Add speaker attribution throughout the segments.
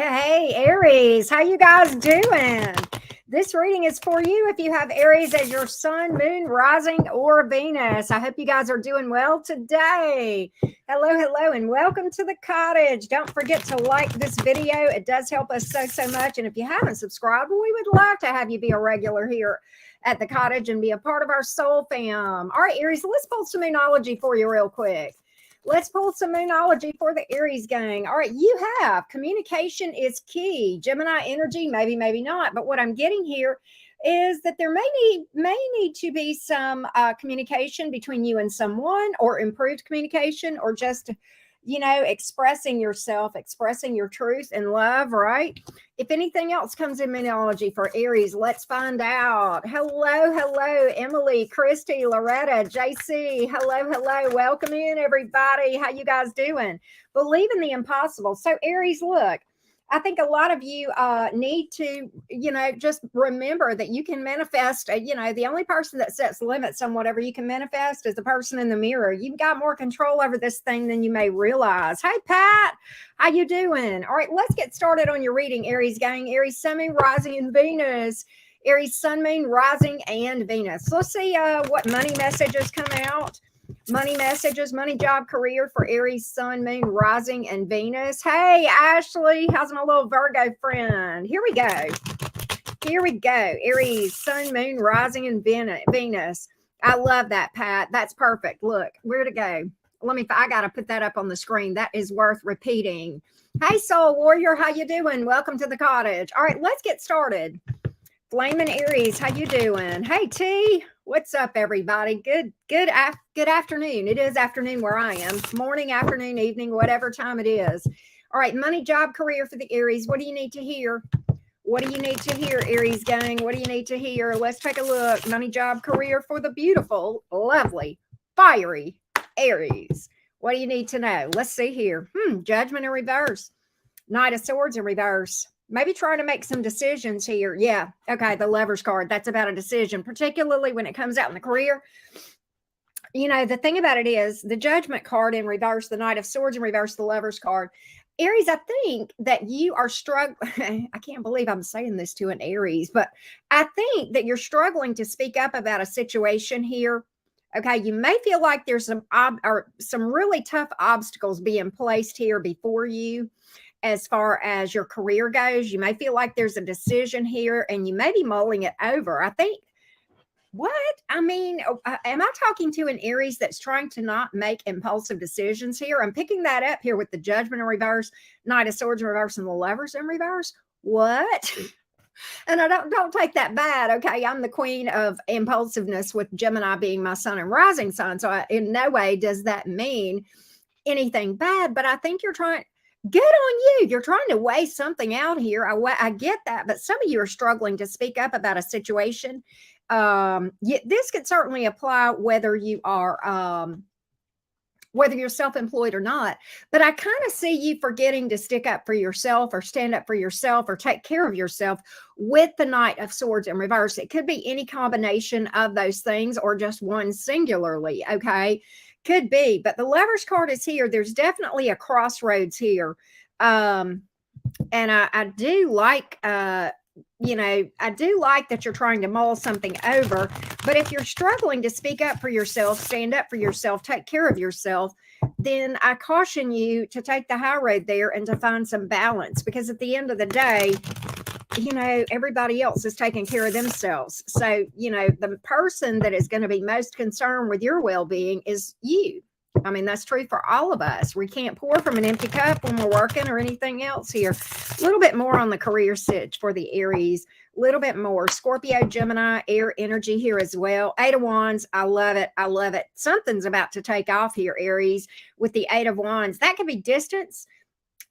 Speaker 1: Hey, Aries, how you guys doing? This reading is for you if you have Aries as your sun, moon, rising, or Venus. I hope you guys are doing well today. Hello, and welcome to the cottage. Don't forget to like this video. It does help us so much. And if you haven't subscribed, we would like to have you be a regular here at the cottage and be a part of our soul fam. All right, Aries, let's pull some moonology for you real quick. Let's pull some moonology for the Aries gang. All right, you have communication is key. Gemini energy, maybe not. But what I'm getting here is that there may need to be some communication between you and someone, or improved communication, or just, expressing yourself, expressing your truth and love, right? If anything else comes in moonology for Aries, let's find out. Hello, Emily, Christy, Loretta, JC. Hello. Welcome in, everybody. How you guys doing? Believe in the impossible. So, Aries, look, I think a lot of you need to, just remember that you can manifest, the only person that sets limits on whatever you can manifest is the person in the mirror. You've got more control over this thing than you may realize. Hey, Pat, how you doing? All right, let's get started on your reading, Aries gang. Aries, Sun, Moon, Rising, and Venus. Aries, Sun, Moon, Rising, and Venus. Let's see what money messages come out. Money messages, money, job, career for Aries, Sun, Moon, Rising, and Venus. Hey, Ashley, how's my little Virgo friend? Here we go. Aries, Sun, Moon, Rising, and Venus. I love that, Pat. That's perfect. Look, where to go? I got to put that up on the screen. That is worth repeating. Hey, Soul Warrior, how you doing? Welcome to the cottage. All right, let's get started. Flaming Aries, how you doing? Hey, T, what's up, everybody? Good afternoon. It is afternoon where I am. Morning, afternoon, evening, whatever time it is. All right, money, job, career for the Aries. What do you need to hear? What do you need to hear, Aries gang? What do you need to hear? Let's take a look. Money, job, career for the beautiful, lovely, fiery Aries. What do you need to know? Let's see here. Judgment in reverse. Knight of Swords in reverse. Maybe trying to make some decisions here. Yeah. Okay. The Lovers card. That's about a decision, particularly when it comes out in the career. The thing about it is the Judgment card in reverse, the Knight of Swords in reverse, the Lovers card. Aries, I think that you are struggling. I can't believe I'm saying this to an Aries, but I think that you're struggling to speak up about a situation here. Okay. You may feel like there's some really tough obstacles being placed here before you. As far as your career goes, you may feel like there's a decision here and you may be mulling it over. I think, am I talking to an Aries that's trying to not make impulsive decisions here? I'm picking that up here with the Judgment in reverse, Knight of Swords in reverse, and the Lovers in reverse. What? And I don't take that bad. Okay. I'm the queen of impulsiveness with Gemini being my sun and rising sign. So in no way does that mean anything bad, but I think you're trying. Good on you. You're trying to weigh something out here. I get that, but some of you are struggling to speak up about a situation. This could certainly apply whether you are whether you're self-employed or not. But I kind of see you forgetting to stick up for yourself or stand up for yourself or take care of yourself with the Knight of Swords in reverse. It could be any combination of those things or just one singularly. Okay. Could be, but the Lovers card is here. There's definitely a crossroads here. And I do like, I do like that you're trying to mull something over, but if you're struggling to speak up for yourself, stand up for yourself, take care of yourself, then I caution you to take the high road there and to find some balance, because at the end of the day, everybody else is taking care of themselves. So, the person that is going to be most concerned with your well-being is you. I mean, that's true for all of us. We can't pour from an empty cup when we're working or anything else here. A little bit more on the career sitch for the Aries. A little bit more. Scorpio, Gemini, air energy here as well. 8 of Wands. I love it. Something's about to take off here, Aries, with the 8 of Wands. That could be distance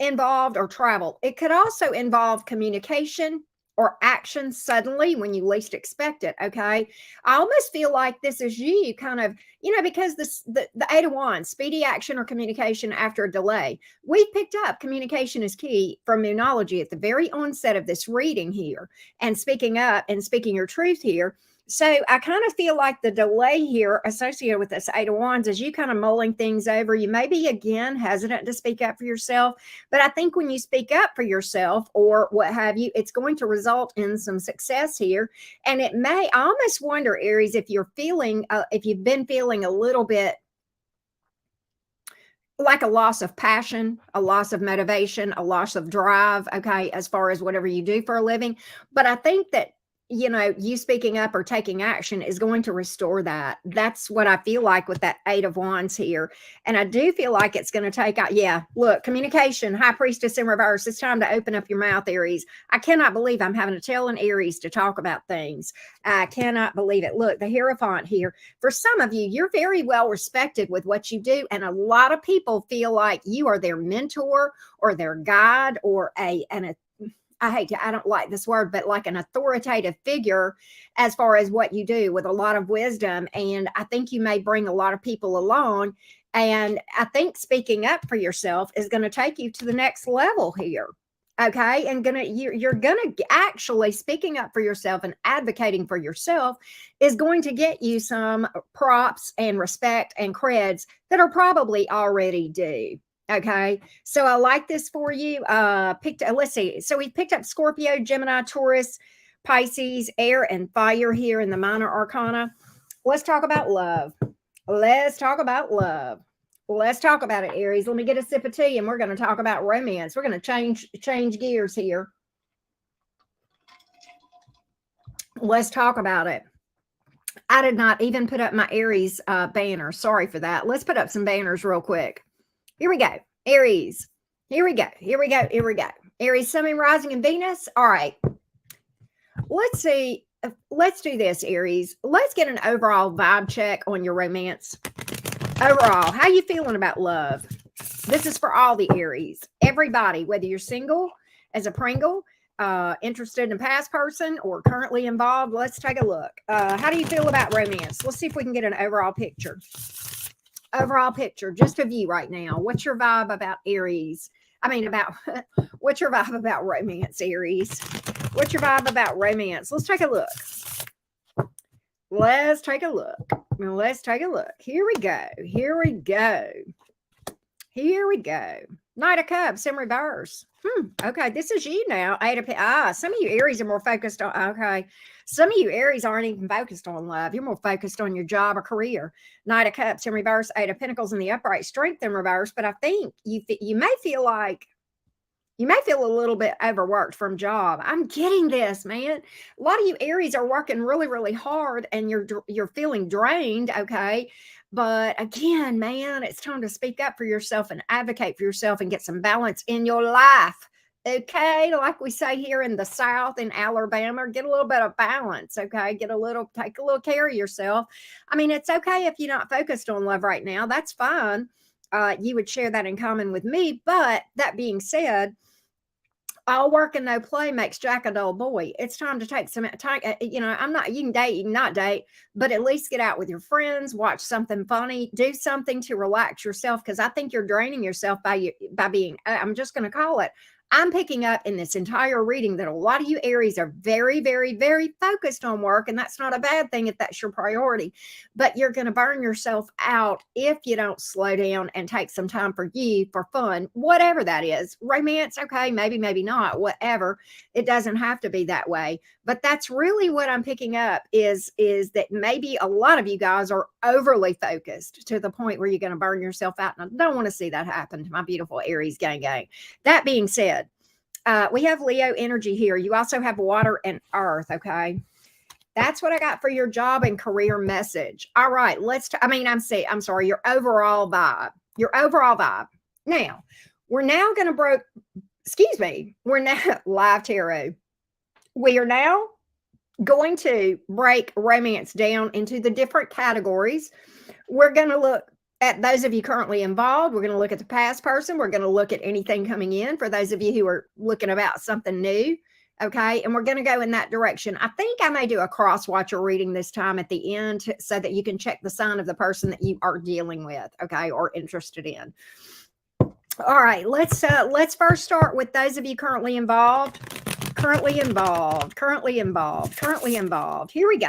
Speaker 1: involved or travel. It could also involve communication or action suddenly when you least expect it. Okay. I almost feel like this is you kind of, because the 8 of Wands, speedy action or communication after a delay. We picked up communication is key from moonology at the very onset of this reading here, and speaking up and speaking your truth here. So I kind of feel like the delay here associated with this Eight of Wands is you kind of mulling things over. You may be, again, hesitant to speak up for yourself, but I think when you speak up for yourself or what have you, it's going to result in some success here. And it may, I almost wonder, Aries, if you're feeling, if you've been feeling a little bit like a loss of passion, a loss of motivation, a loss of drive, okay, as far as whatever you do for a living. But I think that, you know, you speaking up or taking action is going to restore that. That's what I feel like with that Eight of Wands here. And I do feel like it's going to take out, yeah, look, communication, High Priestess in reverse. It's time to open up your mouth, Aries. I cannot believe I'm having to tell an Aries to talk about things. I cannot believe it. Look, the Hierophant here. For some of you, you're very well respected with what you do. And a lot of people feel like you are their mentor or their guide or I don't like this word, but like an authoritative figure as far as what you do with a lot of wisdom. And I think you may bring a lot of people along. And I think speaking up for yourself is going to take you to the next level here. Okay. And you're going to actually speaking up for yourself and advocating for yourself is going to get you some props and respect and creds that are probably already due. Okay, so I like this for you. Let's see. So we picked up Scorpio, Gemini, Taurus, Pisces, air, and fire here in the minor arcana. Let's talk about love. Let's talk about love. Let's talk about it, Aries. Let me get a sip of tea, and we're going to talk about romance. We're going to change gears here. Let's talk about it. I did not even put up my Aries banner. Sorry for that. Let's put up some banners real quick. Here we go. Aries. Here we go. Here we go. Here we go. Aries, Sun, Moon, Rising, and Venus. All right. Let's see. Let's do this, Aries. Let's get an overall vibe check on your romance. Overall, how you feeling about love? This is for all the Aries. Everybody, whether you're single as a Pringle, interested in a past person, or currently involved. Let's take a look. How do you feel about romance? Let's see if we can get an overall picture. Overall picture, just of you right now. What's your vibe about Aries? What's your vibe about romance, Aries? What's your vibe about romance? Let's take a look. Let's take a look. Let's take a look. Here we go. Here we go. Here we go. Knight of Cups in reverse. Okay, this is you now. Some of you Aries are more focused on, okay. Some of you Aries aren't even focused on love. You're more focused on your job or career. Knight of Cups in reverse, Eight of Pentacles in the upright, Strength in reverse. But I think you may feel a little bit overworked from job. I'm getting this, man. A lot of you Aries are working really, really hard and you're feeling drained, okay? But again, man, it's time to speak up for yourself and advocate for yourself and get some balance in your life. Okay, like we say here in the South in Alabama, get a little bit of balance. Okay, take a little care of yourself. I mean, it's okay if you're not focused on love right now. That's fine. You would share that in common with me. But that being said, all work and no play makes Jack a dull boy. It's time to take some time. You can date, you can not date, but at least get out with your friends, watch something funny, do something to relax yourself. Because I think you're draining yourself by being, I'm just going to call it, I'm picking up in this entire reading that a lot of you Aries are very, very, very focused on work. And that's not a bad thing if that's your priority. But you're going to burn yourself out if you don't slow down and take some time for you, for fun, whatever that is. Romance, okay, maybe, maybe not, whatever. It doesn't have to be that way. But that's really what I'm picking up is that maybe a lot of you guys are overly focused to the point where you're going to burn yourself out. And I don't want to see that happen to my beautiful Aries gang. That being said, we have Leo energy here. You also have water and earth, okay? That's what I got for your job and career message. All right, I'm sorry, your overall vibe. Your overall vibe. Now, we're now going to we're now live tarot. We are now going to break romance down into the different categories. We're going to look at those of you currently involved. We're going to look at the past person. We're going to look at anything coming in for those of you who are looking about something new. Okay. And we're going to go in that direction. I think I may do a cross watcher reading this time at the end so that you can check the sign of the person that you are dealing with. Okay. Or interested in. All right. Let's first start with those of you currently involved. Currently involved. Here we go.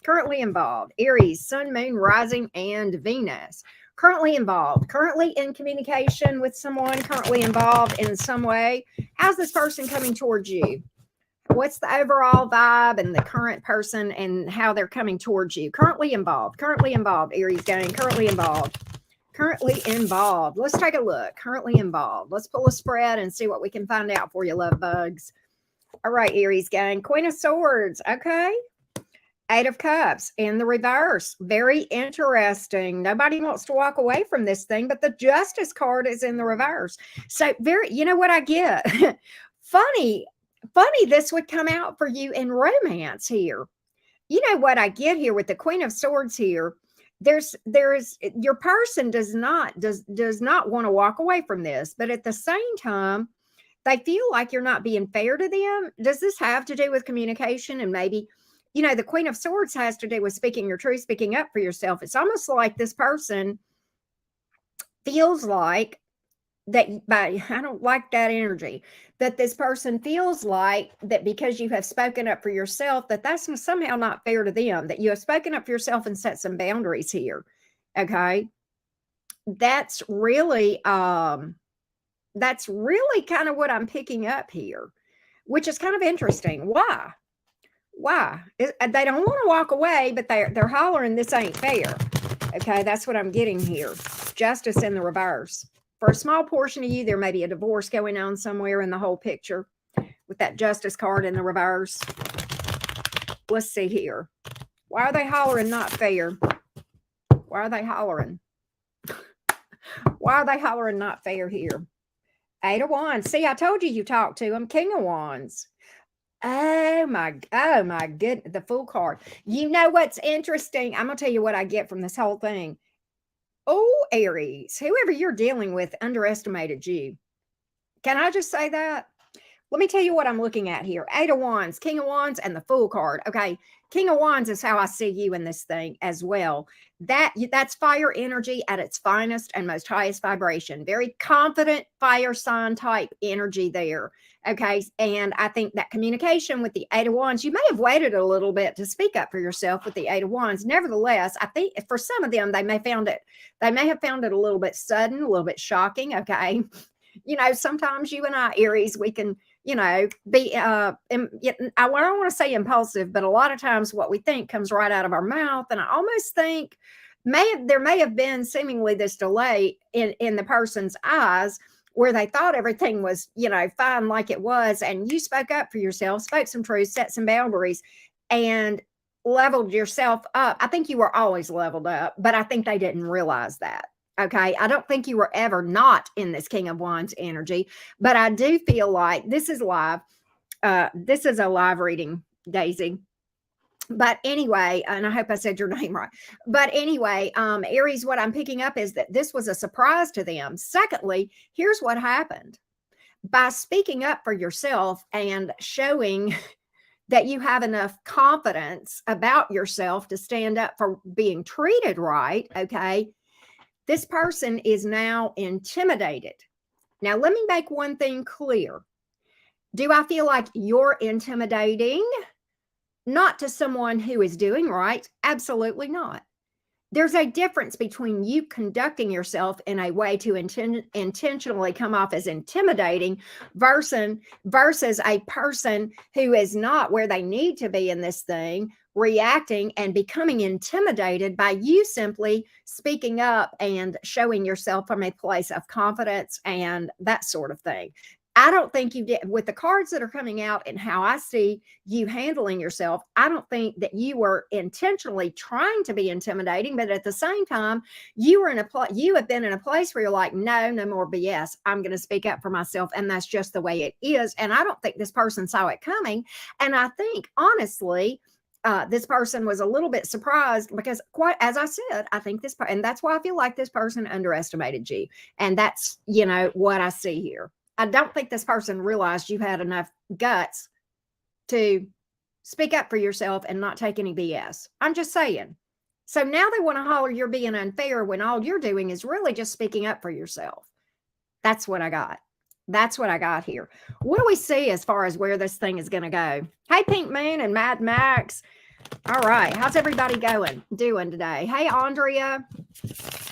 Speaker 1: Currently involved. Aries, sun, moon, rising, and Venus. Currently involved. Currently in communication with someone. Currently involved in some way. How's this person coming towards you? What's the overall vibe and the current person and how they're coming towards you? Currently involved. Currently involved. Aries gang. Currently involved. Currently involved. Let's take a look. Currently involved. Let's pull a spread and see what we can find out for you, love bugs. All right, Aries gang. Queen of Swords. Okay. Eight of Cups in the reverse. Very interesting. Nobody wants to walk away from this thing, but the Justice card is in the reverse. So you know what I get? Funny this would come out for you in romance here. You know what I get here with the Queen of Swords here? There's your person does not want to walk away from this, but at the same time, they feel like you're not being fair to them. Does this have to do with communication? And maybe, you know, the Queen of Swords has to do with speaking your truth, speaking up for yourself. It's almost like this person feels like that, I don't like that energy, that this person feels like that because you have spoken up for yourself, that's somehow not fair to them, that you have spoken up for yourself and set some boundaries here. Okay. That's really kind of what I'm picking up here, which is kind of interesting. Why? They don't want to walk away, but they're hollering, this ain't fair. Okay, that's what I'm getting here. Justice in the reverse. For a small portion of you, there may be a divorce going on somewhere in the whole picture with that Justice card in the reverse. Let's see here. Why are they hollering not fair? Why are they hollering? Why are they hollering not fair here? Eight of Wands. See, I told you talked to them. King of Wands. Oh my goodness, the Fool card. You know what's interesting? I'm going to tell you what I get from this whole thing. Oh, Aries, whoever you're dealing with underestimated you. Can I just say that? Let me tell you what I'm looking at here. Eight of Wands, King of Wands, and the Fool card. Okay, King of Wands is how I see you in this thing as well. That's fire energy at its finest and most highest vibration. Very confident fire sign type energy there. Okay, and I think that communication with the Eight of Wands, you may have waited a little bit to speak up for yourself with the Eight of Wands. Nevertheless, I think for some of them, they may have found it a little bit sudden, a little bit shocking. Okay, you know, sometimes you and I, Aries, we can, you know, be, I don't want to say impulsive, but a lot of times what we think comes right out of our mouth. And I almost think there may have been seemingly this delay in the person's eyes where they thought everything was, you know, fine like it was. And you spoke up for yourself, spoke some truth, set some boundaries, and leveled yourself up. I think you were always leveled up, but I think they didn't realize that. Okay. I don't think you were ever not in this King of Wands energy, but I do feel like this is live. This is a live reading, Daisy. But anyway, and I hope I said your name right. But anyway, Aries, what I'm picking up is that this was a surprise to them. Secondly, here's what happened. By speaking up for yourself and showing that you have enough confidence about yourself to stand up for being treated right, okay, this person is now intimidated. Now, let me make one thing clear. Do I feel like you're intimidating? Not to someone who is doing right. Absolutely not. There's a difference between you conducting yourself in a way to intentionally come off as intimidating versus a person who is not where they need to be in this thing, reacting and becoming intimidated by you simply speaking up and showing yourself from a place of confidence and that sort of thing. I don't think you did with the cards that are coming out and how I see you handling yourself. I don't think that you were intentionally trying to be intimidating, but at the same time, you have been in a place where you're like, no more BS. I'm going to speak up for myself. And that's just the way it is. And I don't think this person saw it coming. And I think honestly, this person was a little bit surprised because, quite as I said, I think and that's why I feel like this person underestimated you. And that's, you know, what I see here. I don't think this person realized you had enough guts to speak up for yourself and not take any BS. I'm just saying. So now they want to holler you're being unfair when all you're doing is really just speaking up for yourself. That's what I got. That's what I got here. What do we see as far as where this thing is going to go? Hey, Pink Moon and Mad Max. All right. How's everybody doing today? Hey, Andrea.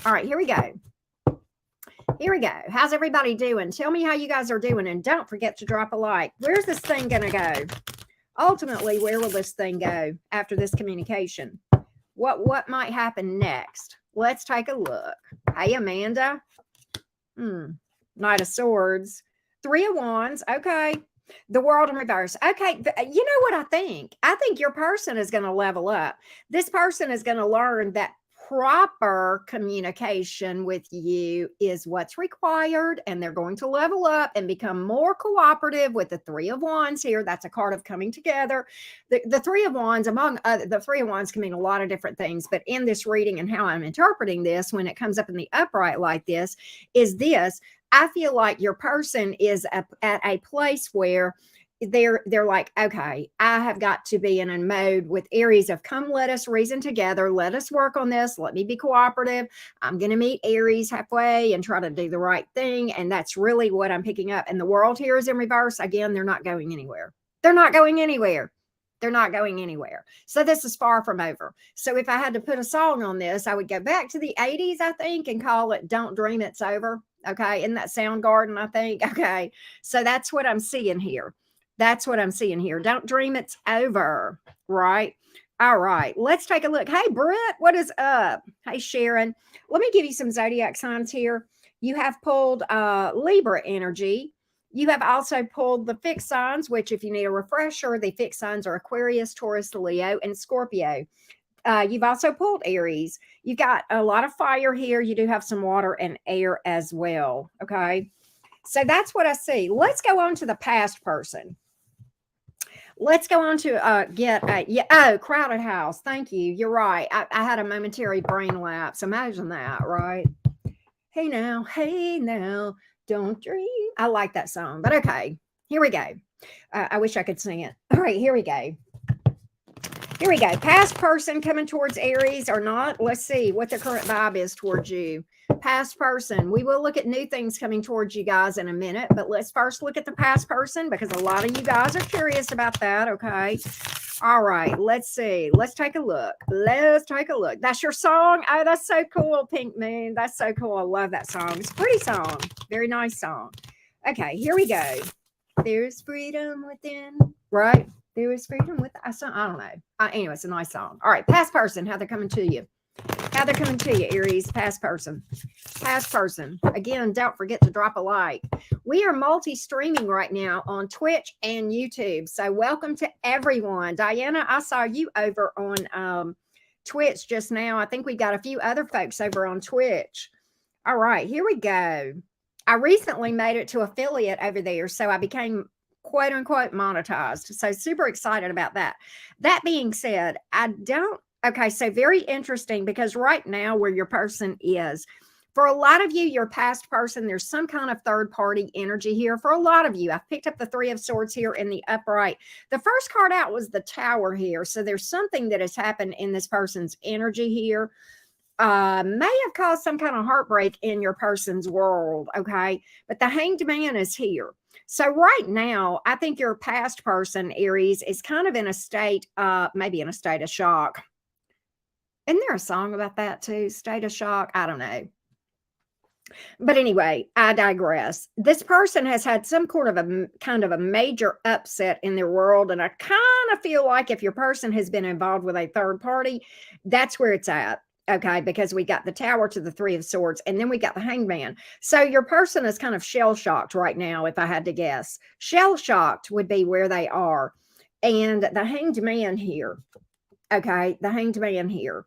Speaker 1: All right, here we go. Here we go. How's everybody doing? Tell me how you guys are doing, and don't forget to drop a like. Where's this thing going to go? Ultimately, where will this thing go after this communication? What might happen next? Let's take a look. Hey, Amanda. Knight of Swords. Three of Wands. Okay. The World in reverse. Okay. You know what I think? I think your person is going to level up. This person is going to learn that proper communication with you is what's required, and they're going to level up and become more cooperative with the Three of Wands here. That's a card of coming together. The Three of Wands, among other, the Three of Wands can mean a lot of different things, but in this reading and how I'm interpreting this, when it comes up in the upright like this, is this. I feel like your person is at a place where they're like, okay, I have got to be in a mode with Aries of come, let us reason together. Let us work on this. Let me be cooperative. I'm going to meet Aries halfway and try to do the right thing. And that's really what I'm picking up. And the World here is in reverse. Again, they're not going anywhere. They're not going anywhere. They're not going anywhere. So this is far from over. So if I had to put a song on this, I would go back to the 80s, I think, and call it Don't Dream It's Over. Okay. In that Soundgarden, I think. Okay. So that's what I'm seeing here. That's what I'm seeing here. Don't dream it's over, right? All right, let's take a look. Hey, Britt, what is up? Hey, Sharon. Let me give you some zodiac signs here. You have pulled Libra energy. You have also pulled the fixed signs, which if you need a refresher, the fixed signs are Aquarius, Taurus, Leo, and Scorpio. You've also pulled Aries. You've got a lot of fire here. You do have some water and air as well, okay? So that's what I see. Let's go on to the past person. Let's go on to crowded house. Thank you. You're right. I had a momentary brain lapse. Imagine that, right? Hey now, don't dream. I like that song, but okay. Here we go. I wish I could sing it. All right, here we go. Here we go. Past person coming towards Aries or not. Let's see what the current vibe is towards you. Past person. We will look at new things coming towards you guys in a minute, but let's first look at the past person because a lot of you guys are curious about that. Okay. All right. Let's see. Let's take a look. Let's take a look. That's your song. Oh, that's so cool. Pink Moon. That's so cool. I love that song. It's a pretty song. Very nice song. Okay. Here we go. There's freedom within. Right. There is freedom with I don't know. Anyway, it's a nice song. All right. Past person. How they're coming to you. How they're coming to you, Aries. Past person. Past person. Again, don't forget to drop a like. We are multi-streaming right now on Twitch and YouTube. So welcome to everyone. Diana, I saw you over on Twitch just now. I think we got a few other folks over on Twitch. All right, here we go. I recently made it to affiliate over there, so I became quote unquote monetized. So super excited about that. That being said, okay, so very interesting because right now where your person is, for a lot of you, your past person, there's some kind of third party energy here. For a lot of you, I've picked up the Three of Swords here in the upright. The first card out was the Tower here. So there's something that has happened in this person's energy here. May have caused some kind of heartbreak in your person's world, okay? But the Hanged Man is here. So right now, I think your past person, Aries, is kind of in a state, maybe in a state of shock. Isn't there a song about that too? State of shock? I don't know. But anyway, I digress. This person has had some kind of a major upset in their world. And I kind of feel like if your person has been involved with a third party, that's where it's at. Okay, because we got the Tower to the Three of Swords, and then we got the Hanged Man. So your person is kind of shell-shocked right now, if I had to guess. Shell-shocked would be where they are. And the Hanged Man here, okay, the Hanged Man here.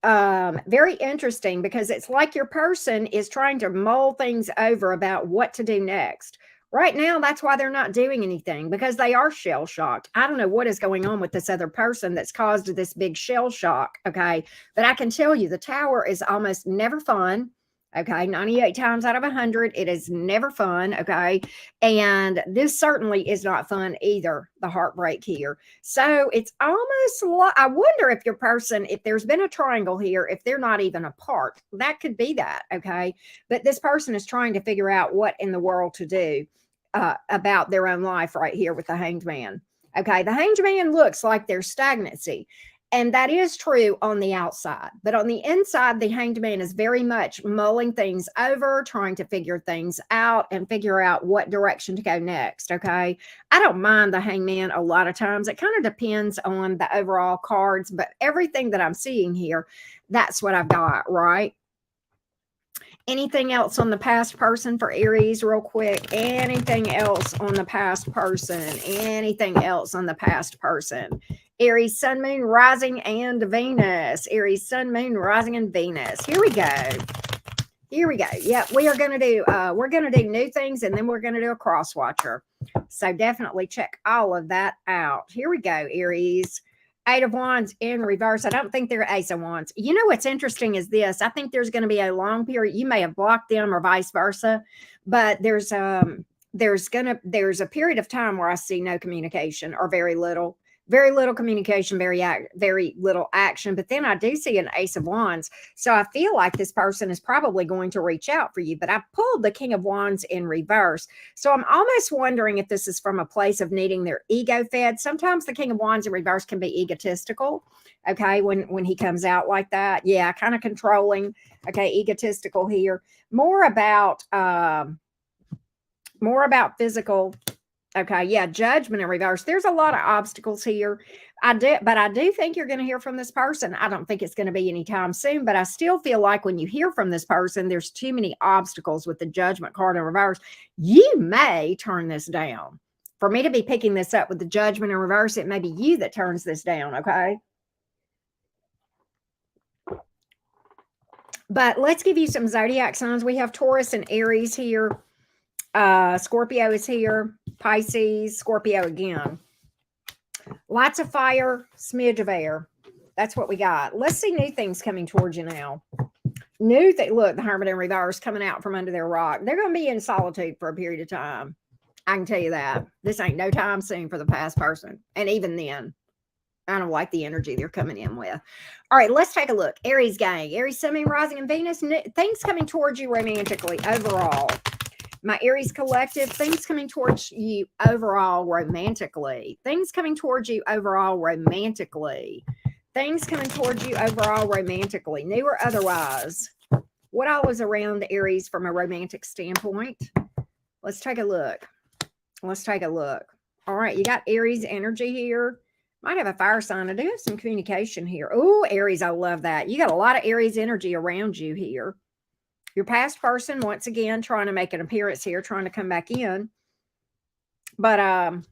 Speaker 1: Very interesting because it's like your person is trying to mull things over about what to do next. Right now, that's why they're not doing anything because they are shell shocked. I don't know what is going on with this other person that's caused this big shell shock. Okay. But I can tell you the Tower is almost never fun. Okay. 98 times out of 100, it is never fun. Okay. And this certainly is not fun either. The heartbreak here. So it's almost, I wonder if your person, if there's been a triangle here, if they're not even apart, that could be that. Okay. But this person is trying to figure out what in the world to do about their own life right here with the Hanged Man. Okay, the Hanged Man looks like there's stagnancy. And that is true on the outside. But on the inside, the Hanged Man is very much mulling things over, trying to figure things out and figure out what direction to go next. Okay. I don't mind the Hangman a lot of times. It kind of depends on the overall cards, but everything that I'm seeing here, that's what I've got, right? Anything else on the past person for Aries, real quick? Anything else on the past person? Anything else on the past person? Aries, Sun, Moon, Rising, and Venus. Aries, Sun, Moon, Rising, and Venus. Here we go. Here we go. Yeah, we're gonna do new things, and then we're gonna do a cross watcher. So definitely check all of that out. Here we go, Aries. Eight of Wands in reverse. I don't think they're Ace of Wands. You know what's interesting is this. I think there's going to be a long period. You may have blocked them or vice versa, but there's a period of time where I see no communication or very little communication, very little action. But then I do see an Ace of Wands. So I feel like this person is probably going to reach out for you. But I pulled the King of Wands in reverse. So I'm almost wondering if this is from a place of needing their ego fed. Sometimes the King of Wands in reverse can be egotistical. Okay, when he comes out like that. Yeah, kind of controlling. Okay, egotistical here. More about physical. Okay, yeah, Judgment in reverse. There's a lot of obstacles here. I do think you're going to hear from this person. I don't think it's going to be anytime soon, but I still feel like when you hear from this person, there's too many obstacles with the Judgment card in reverse. You may turn this down. For me to be picking this up with the Judgment in reverse, it may be you that turns this down, okay? But let's give you some zodiac signs. We have Taurus and Aries here. Scorpio is here. Pisces, Scorpio again. Lots of fire, smidge of air. That's what we got. Let's see new things coming towards you now. Look, the Hermit in reverse coming out from under their rock. They're going to be in solitude for a period of time. I can tell you that. This ain't no time soon for the past person. And even then, I don't like the energy they're coming in with. All right, let's take a look. Aries gang. Aries, Sun, Moon, Rising, and Venus. Things coming towards you romantically overall. My Aries collective, things coming towards you overall romantically. Things coming towards you overall romantically. Things coming towards you overall romantically, new or otherwise. What all is around Aries from a romantic standpoint? Let's take a look. Let's take a look. All right, you got Aries energy here. Might have a fire sign. I do have some communication here. Oh, Aries, I love that. You got a lot of Aries energy around you here. Your past person, once again, trying to make an appearance here, trying to come back in. But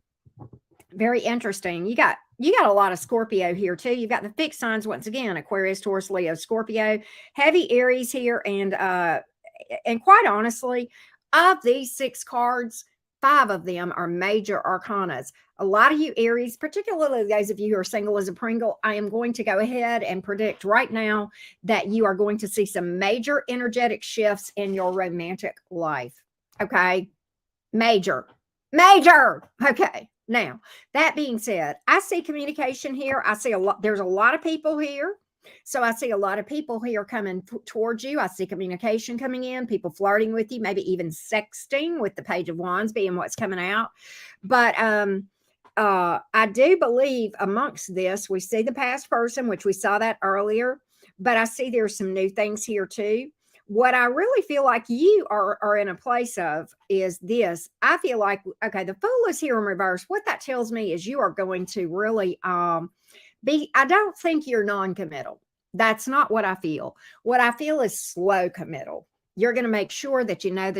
Speaker 1: very interesting. You got a lot of Scorpio here too. You've got the fixed signs once again: Aquarius, Taurus, Leo, Scorpio. Heavy Aries here, and quite honestly, of these 6 cards, 5 of them are major arcanas. A lot of you Aries, particularly those of you who are single as a Pringle, I am going to go ahead and predict right now that you are going to see some major energetic shifts in your romantic life. Okay. Major. Okay. Now, that being said, I see communication here. I see there's a lot of people here. So I see a lot of people here coming towards you. I see communication coming in, people flirting with you, maybe even sexting, with the Page of Wands being what's coming out. But I do believe amongst this, we see the past person, which we saw that earlier, but I see there's some new things here too. What I really feel like you are in a place of is this. I feel like, okay, the Fool is here in reverse. What that tells me is you are going to really I don't think you're non-committal. That's not what I feel. What I feel is slow committal. You're going to make sure that you know,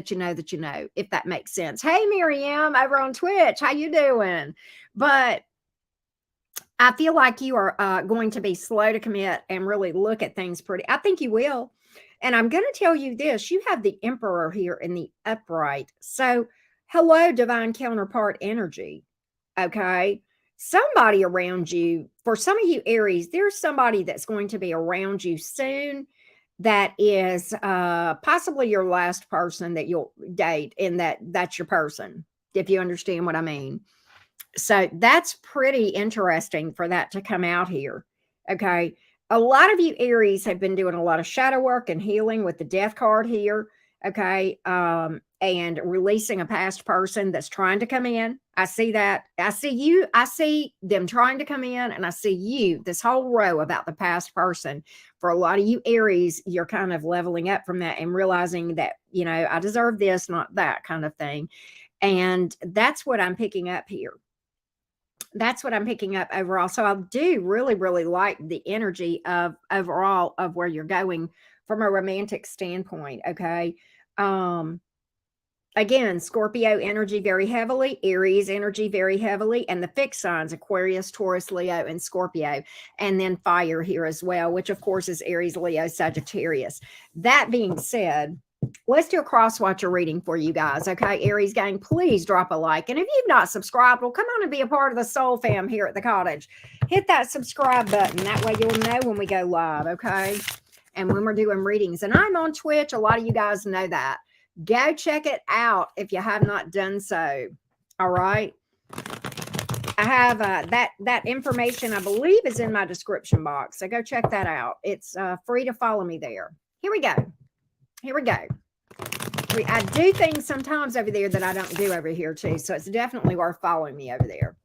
Speaker 1: if that makes sense. Hey, Miriam, over on Twitch. How you doing? But I feel like you are going to be slow to commit and really look at things pretty. I think you will. And I'm going to tell you this. You have the Emperor here in the upright. So hello, divine counterpart energy. Okay. Somebody around you, for some of you Aries, there's somebody that's going to be around you soon that is possibly your last person that you'll date, and that's your person, if you understand what I mean. So that's pretty interesting for that to come out here. Okay. A lot of you Aries have been doing a lot of shadow work and healing with the Death card here. Okay. And releasing a past person that's trying to come in. I see that. I see you. I see them trying to come in, and I see you, this whole row about the past person. For a lot of you Aries, you're kind of leveling up from that and realizing that, I deserve this, not that kind of thing. And that's what I'm picking up here. That's what I'm picking up overall. So I do really, really like the energy of overall of where you're going from a romantic standpoint. Okay. Um, Again, Scorpio energy very heavily, Aries energy very heavily, and the fixed signs, Aquarius, Taurus, Leo, and Scorpio. And then fire here as well, which of course is Aries, Leo, Sagittarius. That being said, let's do a cross watcher reading for you guys. Okay, Aries gang, please drop a like. And if you've not subscribed, well, come on and be a part of the soul fam here at the cottage. Hit that subscribe button. That way you'll know when we go live. Okay. And when we're doing readings, and I'm on Twitch, a lot of you guys know that. Go check it out if you have not done so. All right. I have that information, I believe, is in my description box. So go check that out. It's free to follow me there. Here we go. Here we go. I do things sometimes over there that I don't do over here too. So it's definitely worth following me over there.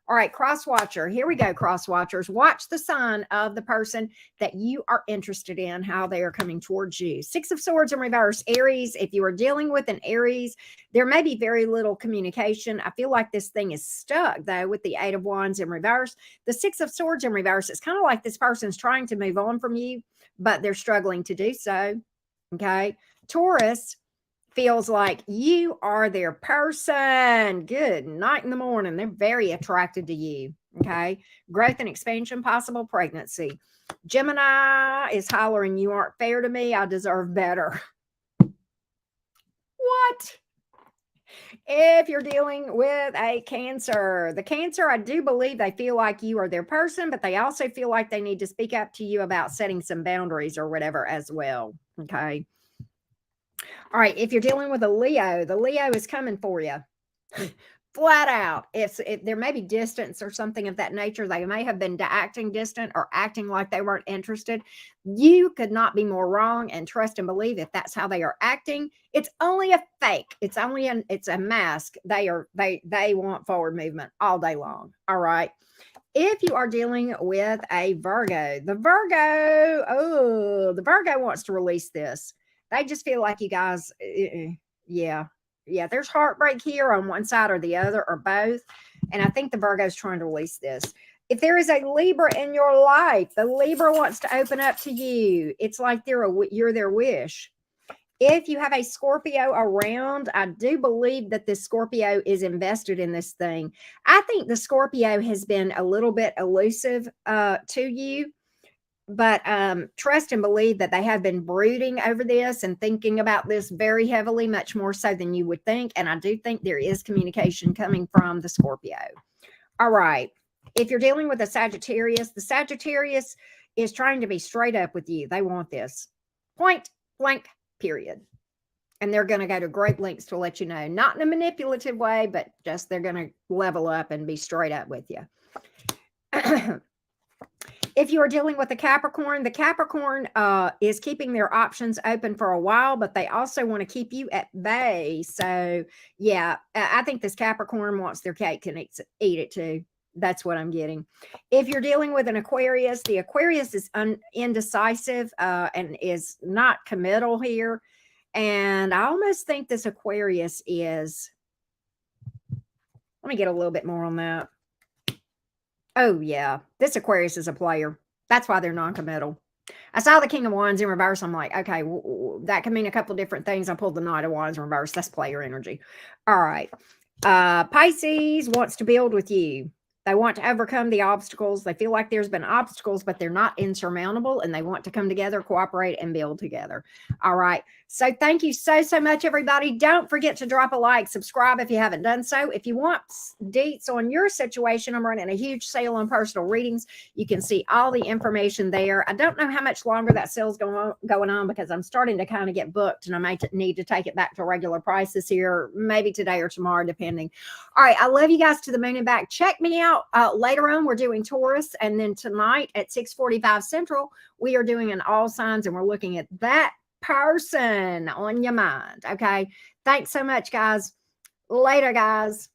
Speaker 1: All right, cross watcher. Here we go, cross watchers. Watch the sign of the person that you are interested in, how they are coming towards you. Six of Swords in reverse. Aries, if you are dealing with an Aries, there may be very little communication. I feel like this thing is stuck, though, with the Eight of Wands in reverse. The Six of Swords in reverse, it's kind of like this person's trying to move on from you, but they're struggling to do so. Okay. Taurus feels like you are their person. Good night in the morning. They're very attracted to you. Okay. Growth and expansion, possible pregnancy. Gemini is hollering, you aren't fair to me. I deserve better. What? If you're dealing with a Cancer, the Cancer, I do believe they feel like you are their person, but they also feel like they need to speak up to you about setting some boundaries or whatever as well. Okay. All right, if you're dealing with a Leo, the Leo is coming for you. Flat out. If there may be distance or something of that nature, they may have been acting distant or acting like they weren't interested. You could not be more wrong, and trust and believe if that's how they are acting, it's only a fake. It's a mask. They want forward movement all day long. All right. If you are dealing with a Virgo, the Virgo wants to release this. They just feel like you guys, yeah, there's heartbreak here on one side or the other or both. And I think the Virgo is trying to release this. If there is a Libra in your life, the Libra wants to open up to you. It's like you're their wish. If you have a Scorpio around, I do believe that this Scorpio is invested in this thing. I think the Scorpio has been a little bit elusive to you. But trust and believe that they have been brooding over this and thinking about this very heavily, much more so than you would think. And I do think there is communication coming from the Scorpio. All right. If you're dealing with a Sagittarius, the Sagittarius is trying to be straight up with you. They want this. Point blank, period. And they're going to go to great lengths to let you know. Not in a manipulative way, but just they're going to level up and be straight up with you. If you are dealing with the Capricorn is keeping their options open for a while, but they also want to keep you at bay. So, yeah, I think this Capricorn wants their cake and eat it too. That's what I'm getting. If you're dealing with an Aquarius, the Aquarius is indecisive and is not committal here. And I almost think this Aquarius is, let me get a little bit more on that. Oh, yeah. This Aquarius is a player. That's why they're non-committal. I saw the King of Wands in reverse. I'm like, okay, that can mean a couple of different things. I pulled the Knight of Wands in reverse. That's player energy. All right. Pisces wants to build with you. They want to overcome the obstacles. They feel like there's been obstacles, but they're not insurmountable, and they want to come together, cooperate, and build together. All right. So thank you so much, everybody. Don't forget to drop a like, subscribe if you haven't done so. If you want deets on your situation, I'm running a huge sale on personal readings. You can see all the information there. I don't know how much longer that sale's going on because I'm starting to kind of get booked, and I may need to take it back to regular prices here, maybe today or tomorrow, depending. All right. I love you guys to the moon and back. Check me out. Later on, we're doing Taurus, and then tonight at 6:45 Central, we are doing an all signs, and we're looking at that person on your mind. Okay. Thanks so much, guys. Later, guys.